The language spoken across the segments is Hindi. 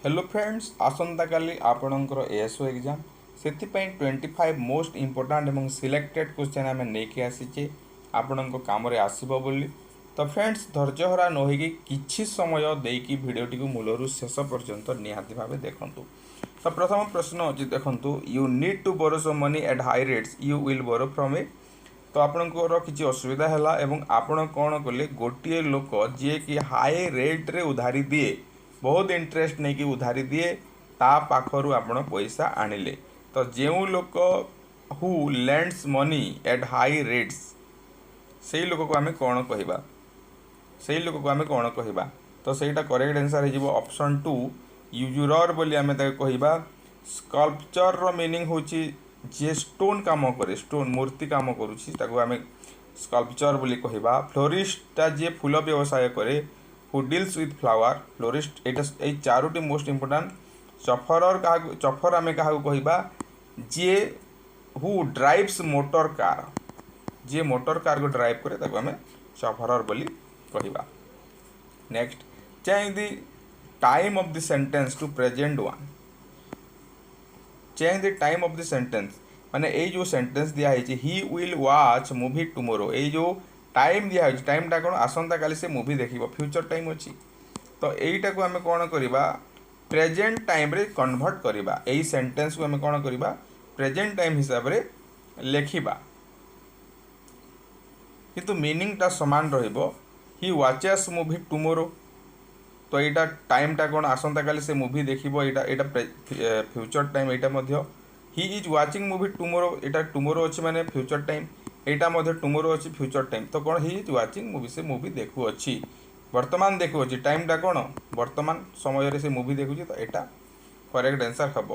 हेलो फ्रेंड्स आसंता काली आपणकर एएसओ एग्जाम से 25 मोस्ट इम्पोर्टाट और सिलेक्टेड क्वेश्चन आम नहीं आसीचे आपण कम आसब बोली। तो फ्रेंड्स धैर्यहरा नहींकि किछि समय देकी भिडटी मूलर शेष पर्यंत निहाती भाव देखूँ। तो प्रथम प्रश्न अच्छी देखूँ, you need to borrow some money at high rates you will borrow from A. तो आपणकर किसी असुविधा है आपण कौन कले गोटे लोक जी कि हाई रेट्रे उधारी दिए बहुत इंटरेस्ट नहीं कि उधारी दिए ता पाखरु आपण पैसा आनिले। तो जो लोक who lends money at high rates से लोक को आम कौन कहवा से लोक को आम कौन कहवा। तो सहीटा करेक्ट आंसर हो ऑप्शन 2 यूजुरर बोली आम कहवा। स्कल्पचर रो मीनिंग होची जे स्टोन काम करे स्टोन मूर्ति काम करुँची आम स्कल्पचर बोली कहवा। फ्लोरिस्टा जे फूल व्यवसाय करे who deals with flower florist ये चारोटी मोस्ट इम्पोर्टाट। चफरर क्या चफर आम क्या कहवा जे हु ड्राइव्स मोटर कार जे मोटर कार को ड्राइव करे आम चफरर बोली कहवा। Next change the time of the sentence to present one. Change the time of the sentence माने ये जो सेंटेंस दिया है he will watch movie tomorrow ये जो टाइम दिया है टाइमटा कौन आसंता काली से मूवी देखिबो फ्यूचर टाइम अच्छी। तो यहीटा को आम कौन करवा प्रेजेंट टाइम रे कन्वर्ट करवा यही सेंटेंस को आम कौन करवा प्रेजेंट टाइम हिसाब रे लेखिबा किंतु मीनिंगटा समान रहिबो ही वाचेस मूवी टुमोरो। तो यहाँ टाइमटा कौन आसंता काली से मूवी देखिबो यहाँ फ्यूचर टाइम यहाँ he is watching movie tomorrow यहाँ टुमोरो अच्छी माने फ्यूचर टाइम यहाँ टुमोरो अच्छी फ्यूचर टाइम। तो कौन ही इज वाचिंग मूवी से मूवी देखु अच्छी वर्तमान देखु अच्छी टाइमटा कौन वर्तमान समय से मूवी देखुची। तो यहाँ करेक्ट आंसर हम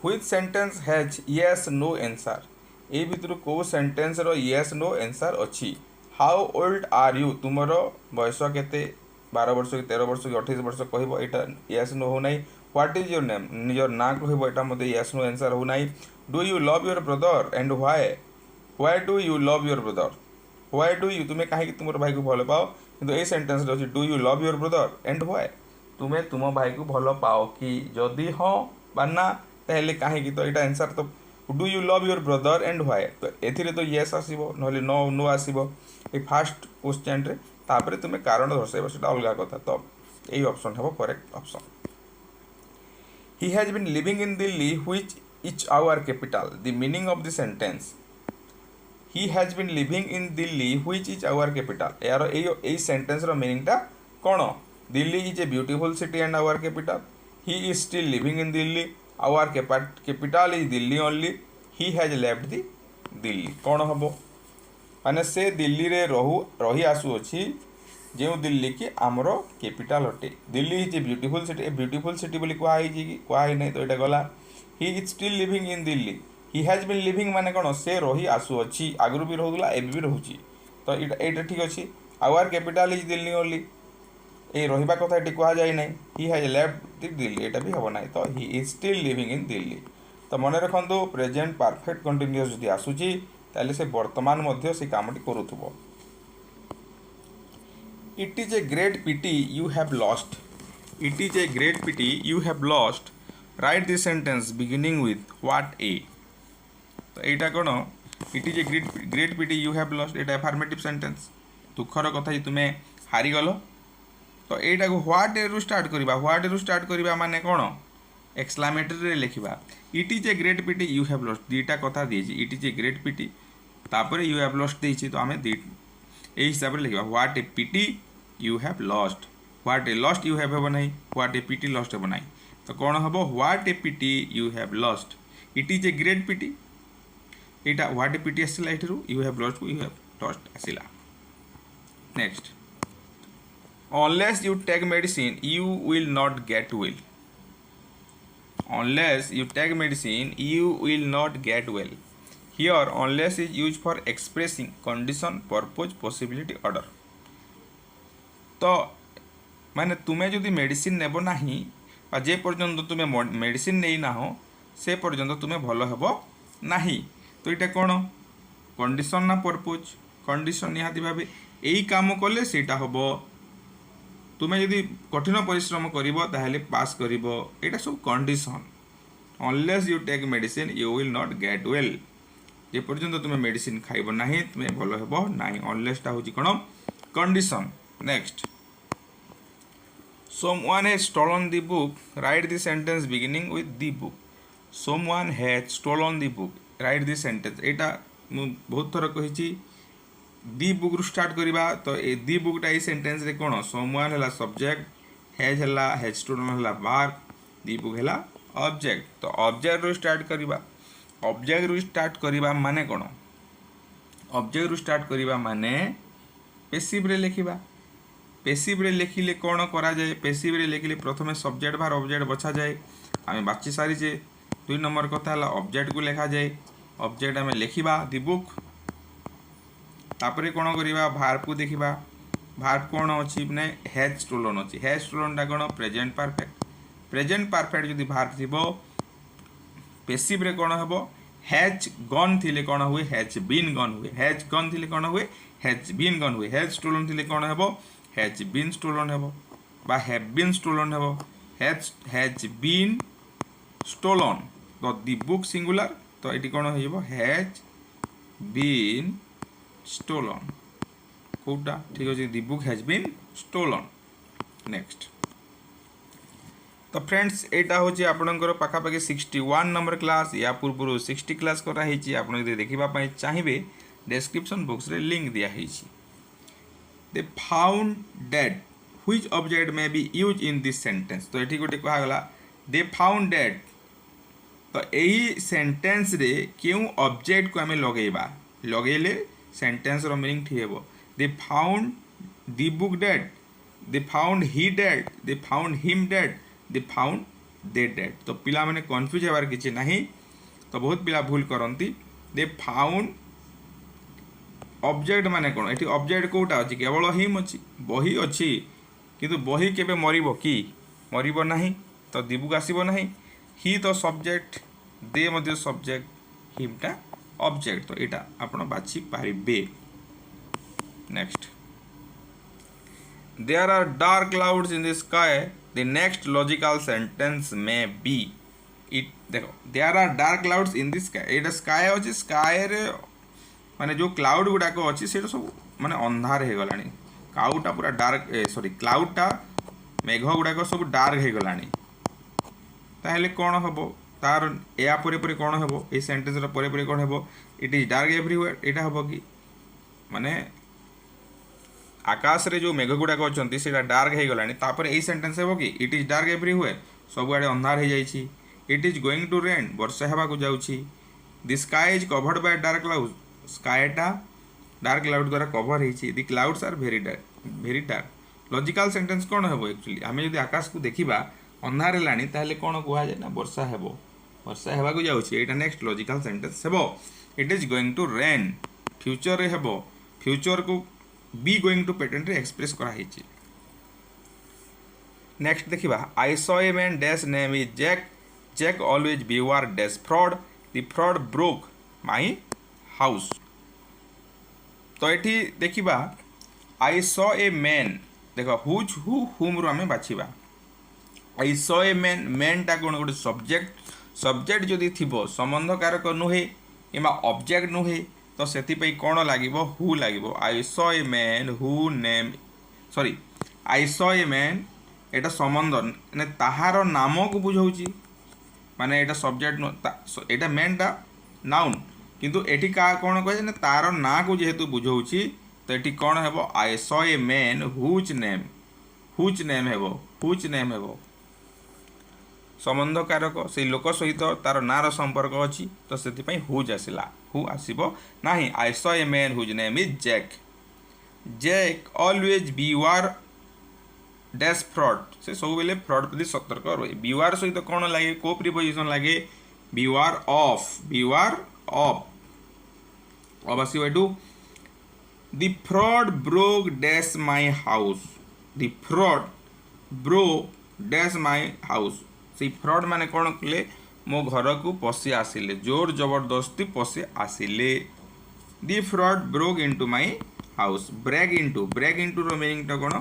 which sentence has yes no answer ये भितर कौ सेंटेंस रो येस नो आंसर अच्छी। हाउ ओल्ड आर यू तुमर बयस केते 12 वर्ष कि 13 वर्ष कि 28 वर्ष कह यहाँ येस नो हो नहीं। व्हाट इज योर नेम निजर ना कह यहाँ मत येस नो आंसर हो नहीं। Do you love your brother and why why do you love your brother why do you तुम्हें कहीं तुम भाई को भल पाओ किंतु ये सेंटेंस अच्छी do you love your brother and why तुम्हें तुम भाई को भल पाओ कि जदि हाँ बा ना ताहले कहीं। तो यहाँ आंसर तो do you love your brother and why तो एथिरे तो येस आसीबो नहले नो नो आसीबो ये फास्ट क्वेश्चन रे तापरे तुम्हें कारण दर्शाइबो सेटा अलगा कथा। तो यही ऑप्शन है correct option. He has been living in Delhi which is our capital the meaning of the sentence he has been living in Delhi which is our capital यार ये सेंटेंस रो मीनिंगटा कौन Delhi is a beautiful city and our capital he is still living in Delhi our capital is Delhi only he has left the Delhi कौन हम माने से दिल्ली रे रही आसुअछि जो दिल्ली की आमर कैपिटल अटे। Delhi is a beautiful city बोली कहुई नहीं। तो यहाँ गला he is still living in Delhi he has been living माने कौन से रही आसुअछि आगु भी रोला एबी भी रोची। तो यहाँ ठीक अच्छे our capital is Delhi only ये रहा कथा ये कहुई ना he has left the Delhi यहाँ भी हम ना। तो he is still living in Delhi. तो मन रखु प्रेजेंट परफेक्ट कंटिन्यूअस जदि आसूची ताले से वर्तमान मध्य से कामटी करूथुबो। It is a great pity you have lost it is a great pity you have lost write this sentence beginning with what a. तो यहाँ कौन it is a great pity you have lost ये अफर्मेटिव सेंटेंस दुखर कथा ही तुम्हें हारीगल। तो यहाँ को व्हाट ए रु स्टार्ट करवा व्हाट ए रु स्टार्ट करवा माने कौन एक्सक्लामेटरी लिखा it is a great pity you have lost दीटा कथा दीजिए it is a great pity तापर यू हैव लॉस्ट देछि। तो आम यही हिसाब से लिखा what a pity you have lost what a lost you have हे नहीं व्हाट ए पिटी लॉस्ट हे नहीं। तो कौन हम what a pity you have lost it is a great pity यहाँ व्हाट ए पिटी आसला यू हैव लॉस्ट आसला। Next unless you take medicine you will not get well unless you take medicine you will not get well here unless is used for expressing condition purpose possibility order। तो माने तुम्हें जदि मेडिसिन नेब नाही जे पर्यंत तुम्हें मेडिसिन नहीं ना हो से पर्यंत तुम्हें भल हेब नाही। तो यहाँ कौन कंडीशन ना पर्पज कंडीशन निहाती भाव यही काम कले सेटा हम तुम्हें यदि कठिन परिश्रम करिवो ताहेले पास करिवो एटा सब condition unless you take medicine you will not get well जे पर्यंत तुम्हें मेडिसिन खाइबो नाही तुम्हें भल हेबो नाही अनलेसटा होची कोन condition next someone has stolen the book write the sentence beginning with the book someone has stolen the book write the sentence एटा मु बहुत थर कहिची दी बुक रु स्टार्ट करिबा तो ए दी बुकटा ए सेंटेंस रे कोन someone हला सब्जेक्ट हैज स्टोलन हला वर्ब दी बुक हला ऑब्जेक्ट तो ऑब्जेक्ट रु स्टार्ट करिबा ऑब्जेक्ट रु स्टार्ट करिबा माने कोन ऑब्जेक्ट रु स्टार्ट करिबा माने पैसिव रे लिखिबा पैसिव रे लिखिले कोन करा जाए पैसिव रे लिखिले प्रथमे सब्जेक्ट बार ऑब्जेक्ट बचा जाए आमे बाची सारी जे 2 नंबर कथा हला ऑब्जेक्ट को लिखा जाए ऑब्जेक्ट आमे लिखिबा दी बुक तापरे कोन करिबा वर्ब को देखिबा वर्ब कोन अछि माने हैज स्टोलन अछि हैज स्टोलन टा कोन प्रेजेंट परफेक्ट जदि वर्ब थिबो पैसिव रे कोन हेबो हैज गन थिले कोन हुए हैज बीन गन हुए हैज गन थिले कोन हुए हैज बीन गन हुए हैज स्टोलन थिले कोन हेबो हैज बीन स्टोलन हेबो बा हैव बीन स्टोलन हेबो हैज बीन स्टोलन तो दी बुक सिंगुलर तो एटी कोन हेबो हैज बीन स्टोलन कोटा ठीक अछि दी book has been stolen next तो फ्रेंड्स एटा होची आपनकर पाखा पाखी 61 नंबर क्लास या पूर्व 60 क्लास करा हेची आपन यदि देखिबा पई चाहिबे डिस्क्रिप्शन बॉक्स रे लिंक दिया हेची they found dead which object may be use in this sentence तो एठी गोटे कहा गला दे फाउंड डेड तो एही सेंटेंस रे केउ ऑब्जेक्ट को हमें लगेले सेंटेंस रो मीनिंग ठीक हेबो they found the book dead they found he dead they found him dead they found they did तो पिला माने कंफ्यूज हेबार किछि नाही तो बहुत पिला भूल करंती दे फाउंड ऑब्जेक्ट माने कोन एठी ऑब्जेक्ट कोटा अछि केवल हिम अछि बही अछि किंतु बही केबे मरिबो की मरिबो नाही तो दिबुक आसीबो नाही ही तो सब्जेक्ट दे मध्ये सब्जेक्ट हिमटा ऑब्जेक्ट तो एटा आपण बाछि पारिबे next there are dark clouds in the sky the next logical sentence may be it देखो there are dark clouds in the sky Etah sky अछि sky रे माने जो क्लाउड गुडा को अछि सेटा सब माने अंधार हे गलानी काउटा पूरा डार्क सॉरी क्लाउडटा मेघ गुडा को सब डार्क हे गलानी ताहेले कोन हबो तार या परे परे कोन हबो ए सेंटेंस रा परे परे कोन हबो इट इज डार्क एवरीवेयर एटा हबो कि माने आकाश रे जो मेघ गुडा को अछंती सेटा डार्क हे गलानी तापर ए सेंटेंस हेबो कि इट इज डार्क एवरीवेयर सब आडे अंधार हे जाईची it is going to rain वर्षा हेबा को जाउची the sky is covered by dark cloud स्काईटा डार्क क्लाउड द्वारा कवर हेची the clouds are very dark logical sentence कोन हेबो एक्चुअली हमें यदि आकाश को देखिबा अंधार हेलानी ताहले कोन कुहा जाय ना वर्षा हेबा को जाउची एटा नेक्स्ट लॉजिकल सेंटेंस हेबो it is going to rain future रे हेबो फ्यूचर को बी गोइंग टू पेटेंट रे एक्सप्रेस करा हेची नेक्स्ट देखिबा I saw a man dash name is Jack always beware dash fraud the fraud broke my house तो एठी देखिबा आई सॉ ए मैन देखो हुम रो हमें बाछिबा आई सॉ ए मैन टा कोन गोटे सब्जेक्ट जदि थिबो संबंध कारक नुहे किमा ऑब्जेक्ट नुहे तो सेति पई कोन लागिबो हु लागिबो I saw a man who name sorry I saw a man एटा संबंध ने ताहार नाम को बुझौची माने एटा सब्जेक्ट एटा मैन टा नाउन किंतु एठी का कोन कहे ने तार ना को जेहेतु बुझौची तो एठी कोन हेबो I saw a man whose name हेबो संबंध कारक से लोक सहित तार नार संपर्क अछि तो सेति पई हुज आसिला हु आसीबो नाही I saw a man whose name is Jack always beware dash fraud से सब बेले फ्रॉड प्रति सतर्क रहे बीवार सहित कोन लागे को प्रीपोजिशन लागे बीवार ऑफ अब आसीबो एटू the fraud broke dash my house the fraud broke dash my house से फ्रॉड माने कोन कले मो घर को पसी आसिले जोर जबरदस्ती पसी आसिले the fraud broke into my house break into रो मीनिंग तो कोन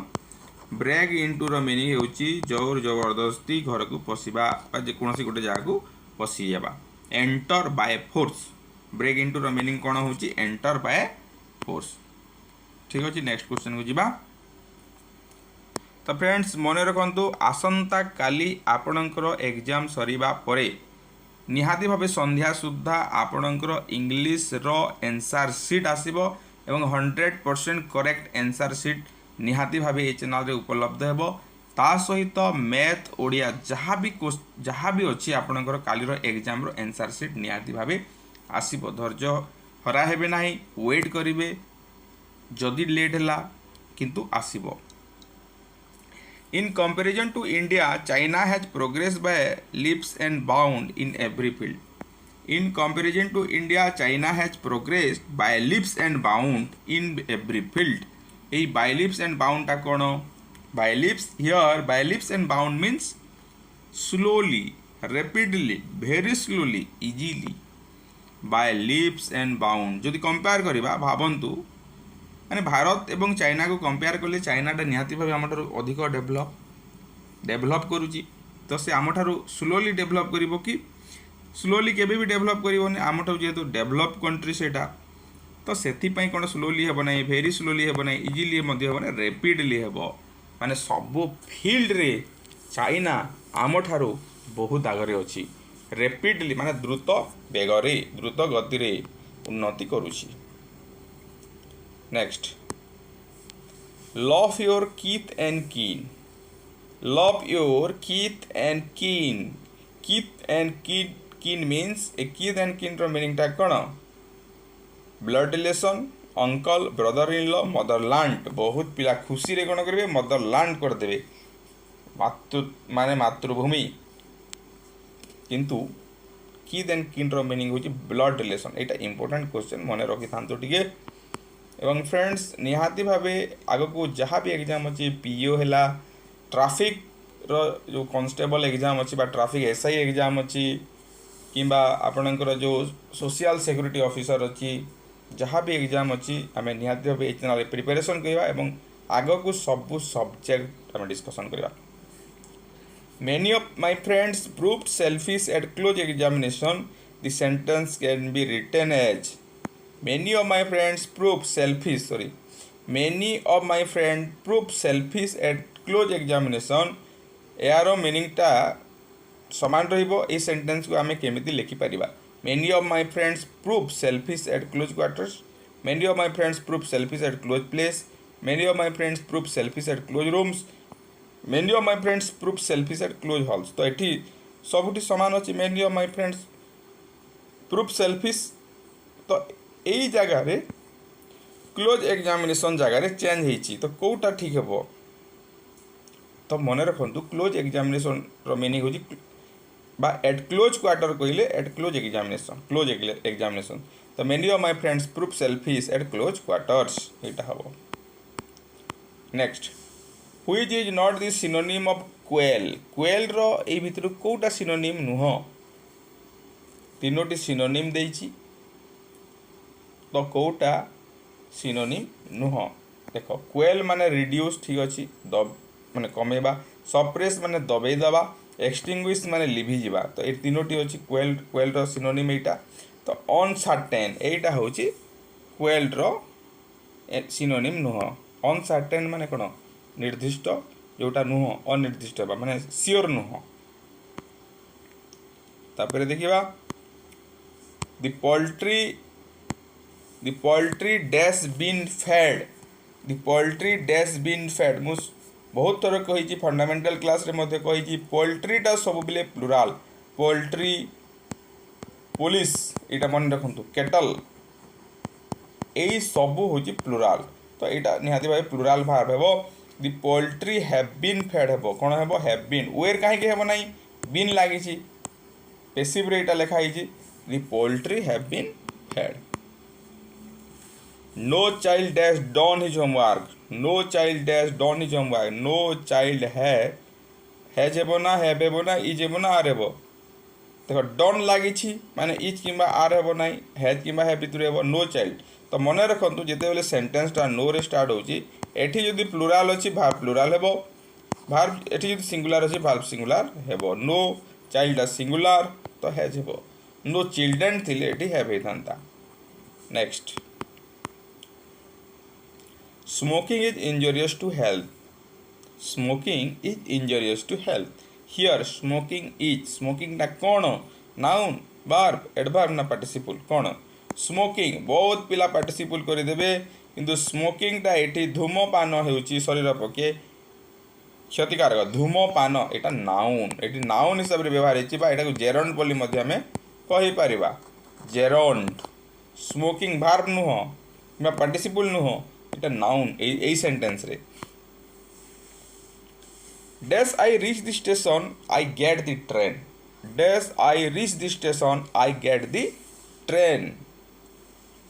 ब्रेक इनटू रो मीनिंग होची जोर जबरदस्ती घर को पशिबा बा जे कोनोसी गोटे जगह को पशि जाबा। Enter by force, break into रो मीनिंग कोन होची एंटर बाय फोर्स। ठीक अछि, नेक्स्ट क्वेश्चन को जिबा। तो फ्रेंड्स मन रखु आसंता काली आपणकर एग्जाम सरीबा परे निहाती भावे संध्या सुद्धा आपणकर इंग्लिश रो आंसर शीट आसीबो एवं 100% करेक्ट आंसर शीट निहाती भावे ए चैनल रे उपलब्ध हेबो। ता सहित मैथ ओडिया जहाँ भी अच्छी आपणकर कालीर एग्जाम रो आंसर शीट निहाती भावे आसीबो। धैर्य हरा हेबे नाही, वेट करिवे, जदि लेट हला किंतु आसीबो। In comparison to India, China has progressed by leaps and bounds in every field. In comparison to India, China has progressed by leaps and bounds in every field. A by leaps and bounds ta kono? By leaps here, by leaps and bounds means slowly, rapidly, very slowly, easily. By leaps and bounds. जदि कंपेयर करिबा भाबंतु माने भारत एवं चाइना को कंपेयर कले चाइनाटा निहाती भाव आम अधिक डेभलप करुच्ची। तो से आम स्लोली डेभलप करिवो कि स्लोली केबे भी डेभलप करिवोनी, आम जेहेतु डेभलप कंट्री सेटा तो सेथिपाई कोन स्लोली हेबो नै, भेरी स्लोली हेबो नै, इजिली मध्ये हेबो नै, रैपिडली हेबो। माने सब फील्ड रे चाइना आम बहुत आगरे अछि। रैपिडली माने द्रुत बेगरे, द्रुत गति रे उन्नति करुछि। Next, love your kith and kin. Love your kith and kin. Kith and kin means a kith and kin ro meaning ta kono? Blood relation, uncle, brother-in-law, motherland। बहुत पिला खुशी रे कोन करबे मदरलैंड कर देबे, माने मातृभूमि। किंतु kith and kin रो meaning होची blood relation। एटा इंपोर्टेंट क्वेश्चन मन रखि थांतो टिके। एवं फ्रेंड्स निहाती भावे आग को जहाँ भी एग्जाम अच्छी पीओ है, ट्राफिक रो जो कांस्टेबल एग्जाम अच्छी, ट्राफिक एसआई एग्जाम अच्छी, किंबा आपणकर जो सोशल सिक्योरिटी ऑफिसर अच्छी, जहाँ भी एग्जाम अच्छी आम निहाती भावे चैनल प्रिपरेशन करवा एवं आग को सब सब्जेक्ट आम डिस्कसन करवा। Many of my friends proved selfish at close examination. The sentence can be written as Many of my friends prove selfish. Many of my friends prove selfish at close examination. यार मीनिंग टा समान रहिबो। ए सेंटेंस को आमे केमिति लिखि परिबा? Many of my friends prove selfish at close quarters. Many of my friends prove selfish at close place. Many of my friends prove selfish at close rooms. Many of my friends prove selfish at close halls. तो एठी सबुठी समान अछि। Many of my friends prove selfish तो यही जगह रे क्लोज एग्जामिनेशन जगह रे चेंज होईची। तो कोटा ठीक हेबो? तो मन रखु क्लोज एग्जामिनेशन रो मीनिंग होची बा एट क्लोज क्वार्टर कहले at close examination, close examination. तो many of my friends prove selfish at close quarters, एटा हबो। Next, which is not the synonym of quell. Quell रो ए भितर कोटा सिनोनिम नुह? तीनोटी सिनोनिम देइची, तो कोटा सिनोनिम नुह? देख, क्वेल माने रिड्यूस, ठीक अच्छी, माने कमेबा, सप्रेस माने दबे दबा, एक्सटिंग्विश माने लिभि जिबा। तो ये तीनोटी अच्छी क्वेल रो सिनोनिम एटा। तो अनसर्टेन एटा होची क्वेल रो सिनोनिम नुह। अनसर्टेन माने कोन? निर्दिष्ट, जोटा नुह अनिर्दिष्ट बा माने सियोर नुह। तापर देखिबा The poultry dash been fed. The poultry dash been fed। मु बहुत थर कही फंडामेंटल क्लास रे मध्य कही पोल्ट्रीटा सब बेले प्लुराल। पोल्ट्री, पुलिस एटा मन रखु, केटल यही सब हूँ प्लुराल। तो यहाँ निहाती भाव प्लुराल भार्ब हेबो। The poultry have been fed हेबो, कौन हेबो? Have been. वेयर कहीं हेबो नाही, बीन लागिछि, पेसिव रे एटा लिखा हिछि। The poultry have been fed. No child dash done his homework. No child dash done his homework. No child has हेबो ना, have हेबो ना, is हेबो ना, are हेबो। देखो डन लागिछि माने इज किंबा आर हेबो नाही, हैज किंबा हैव भितर हेबो नो चाइल्ड। तो मन रखु जिते सेंटेंसटा नो रे स्टार्ट होची एठी जदि प्लुराल अच्छी भार्ब प्लुराल हेबो भार्ब एठी जदि सिंगुलार अच्छी भार्ब सिंगुलार हेबो नो चाइल्ड सिंगुलार तो हैज हेबो नो चिल्ड्रेन थिले एठी हैव हेतांता। Next smoking is injurious to health smoking is injurious to health here smoking ना कौन नाउन वर्ब एडवर्ब ना पार्टिसिपल कौन स्मोकिंग बहुत पिला पार्टिसिपल करदेवे किंतु स्मोकिंगटा ये धूमपान होची शरीर पक्षे क्षतिकारक धूमपान यहाँ नाउन ये नाउन हिसाब से व्यवहार होता जेरंड बोली आम कहीपर जेरंड स्मोकिंग भार्ब नुह कि पार्टिसिपल नुह ये नाउन यही सेंटेंस रे dash I reach the station I get the train dash I reach the station I get the train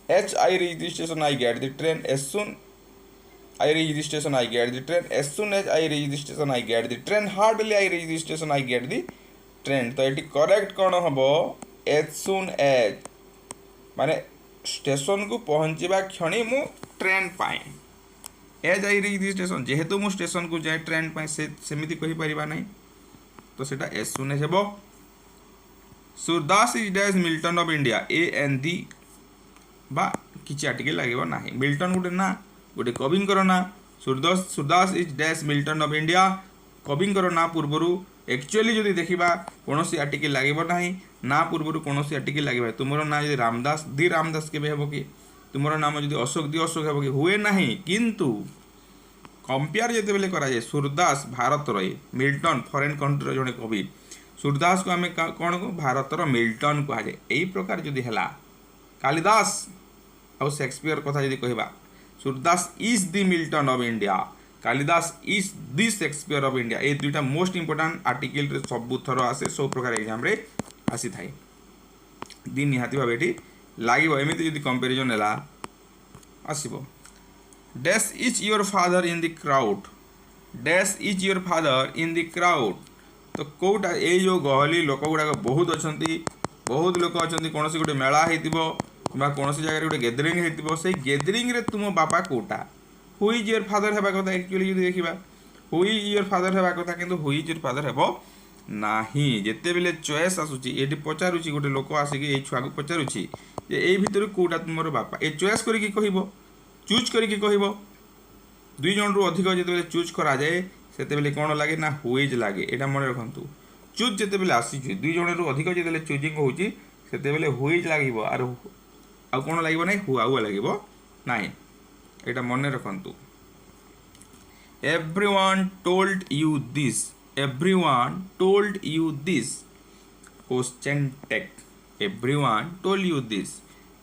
H I reach the station I get the train as soon I reach the station I get the train as soon as I reach the station I get the train hardly I reach the station I get the train तो ये करेक्ट कौन हम as soon as माने स्टेशन को पहुँचवा क्षणी मु ट्रेन पाए as I reach the station जेहेतु मु स्टेशन को जाए ट्रेन पाए सेमिति कहि परिबा नहीं तो सेटा एज सुन हेबो Surdas is dash Milton of India a an the बा किछि आर्टिकल लागेबो नाही मिल्टन गुटे ना गुटे कविंकर ना Surdas is dash Milton of India कविंकर ना पूर्वरु एक्चुअली जदि देखिबा कोनोसी आर्टिकल लागेबो नाही ना पूर्वरु कोनोसी आर्टिकल लागेबा तुमरो ना जदि रामदास दी रामदास केबे हेबो कि तुमरो नाम जदि अशोक दी अशोक हेबो कि हुए नाही किंतु कंपेयर जेते बेले करा जाय सूरदास भारत रही मिल्टन फॉरेन कंट्री जने कवि सूरदास को आमे कोन को भारतर मिल्टन कहा जाय एई प्रकार जदि हला कालिदास और शेक्सपियर कथा जदि कहबा Surdas is the Milton of India Kalidas is the Shakespeare of India ये दुईटा मोस्ट इंपोर्टेंट आर्टिकल रे सब थर आसे सब प्रकार एग्जाम रे आसी थाए दी निहाती भाबे एठी लागिबो एमिति जदि कंपैरिजन हला आसीबो dash is your father in the crowd dash is your father in the crowd तो कोटा ए जो गहली लोक गुडा बहुत अछंती बहुत लोक अछंती कोनोसी गुटे मेला हेतिबो किबा कोनोसी जगह रे गुटे गैदरिंग हेतिबो से गैदरिंग रे तुम बापा कोटा हु इज योर फादर हेबा कथा एक्चुअली जदि देखिबा हु इज योर फादर हेबा कथा किंतु हु इज योर फादर हेबो नाही जेते बेले चॉइस आसुची एटी पचारुची गोटे लोक आसिकी ए छुआ को पचारुची जे ए भितर कोटा तुमरो बापा ए चॉइस करी की कहिबो चूज करी की कहिबो दुई जन रु अधिक जेते बेले चूज करा जाए सेते बेले कोन लागे ना हु इज लागे एटा मन रखंतु चूज जेते बेले आसीची दुई जन रु अधिक जेते बेले चूजिंग होची सेते बेले हु इज लागिबो आर आ कोन लागिबो नै हु आउ लागिबो नाही एटा मन रखंतु everyone told you this everyone told you this question tag everyone told you this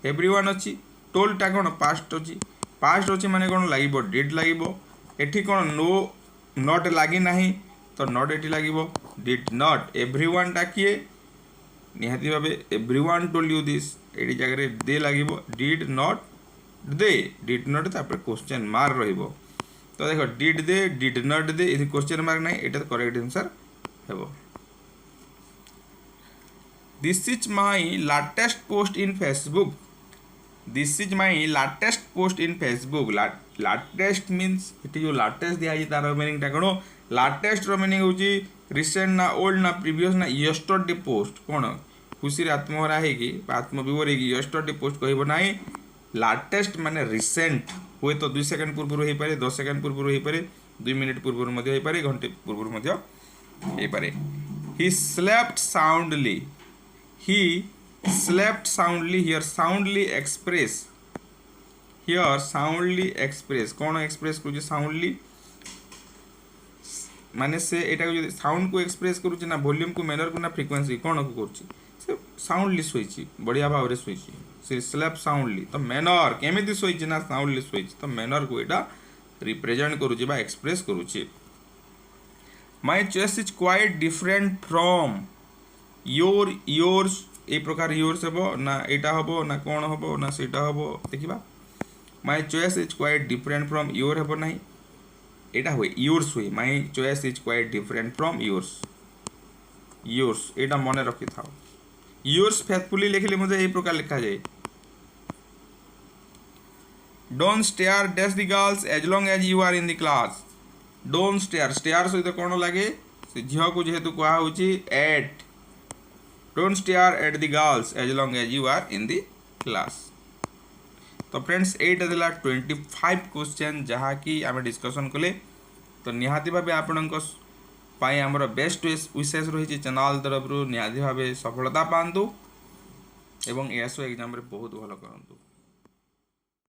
everyone अछि told टा कोन past अछि माने कोन लागिबो did लागिबो एठी कोन नो not लागी नाही तो not एठी लागिबो did not everyone टा किए निहाती भाबे everyone told you this एठी जगह रे दे लागिबो did not तापर क्वेश्चन मार्क रहिबो तो देखो did they did not they ये क्वेश्चन मार्क नहीं एटा तो करेक्ट आंसर हेबो this is my latest post in Facebook this is my latest post in Facebook latest means it जो लेटेस्ट दिया जी तार मीनिंग टा कोन लेटेस्ट रो मीनिंग होची रिसेंट ना ओल्ड ना प्रीवियस ना यस्टरडे पोस्ट कोन खुशी रे आत्महरा है कि आत्मविवर है कि यस्टरडे पोस्ट कहबो नाही लेटेस्ट माने रिसेंट हुए तो 2 सेकंड पूर्व हो पारे 10 सेकंड पूर्व हो पारे 2 मिनिट पूर्व हो पारे घंटे पूर्व हो पारे he slept soundly here soundly express कौन एक्सप्रेस करूँ साउंडली माने से एटा को साउंड को एक्सप्रेस करूँ ना वॉल्यूम को मैनर को ना फ्रिक्वेंसी कौन को करूँ साउंडली शोची बढ़िया भाव में शोची से स्लेप साउंडली तो मैनर केमिति शोची ना साउंडली शोची तो मैनर को एटा रिप्रेजेंट करूची बा एक्सप्रेस करूची my choice is quite different from yours ए प्रकार योर्स हेबो ना एटा हेबो ना कोन हेबो ना सेटा हेबो देखिबा my choice is quite different from your हेबो नाही एटा होय योर्स होय my choice is quite different from yours एटा मने रखि थाओ योर्स फेथफुली लिखले मुझे ए प्रकार लिखा जाए don't stare dash the girls as long as you are in the class. Don't stare, stare सहित कौन लगे से झील को जेहेतु कहुच्छी at, don't stare at the girls as long as you are in the class. तो फ्रेंड्स एटा दिला 25 क्वेश्चन जहाँकि आम डिस्कसन कले। तो निहाती भाव आपण आमर बेस्ट विशेष रही चैनल तरफ निहाती भाव सफलता पातु एवं एसओ एग्जाम बहुत भल करूँ।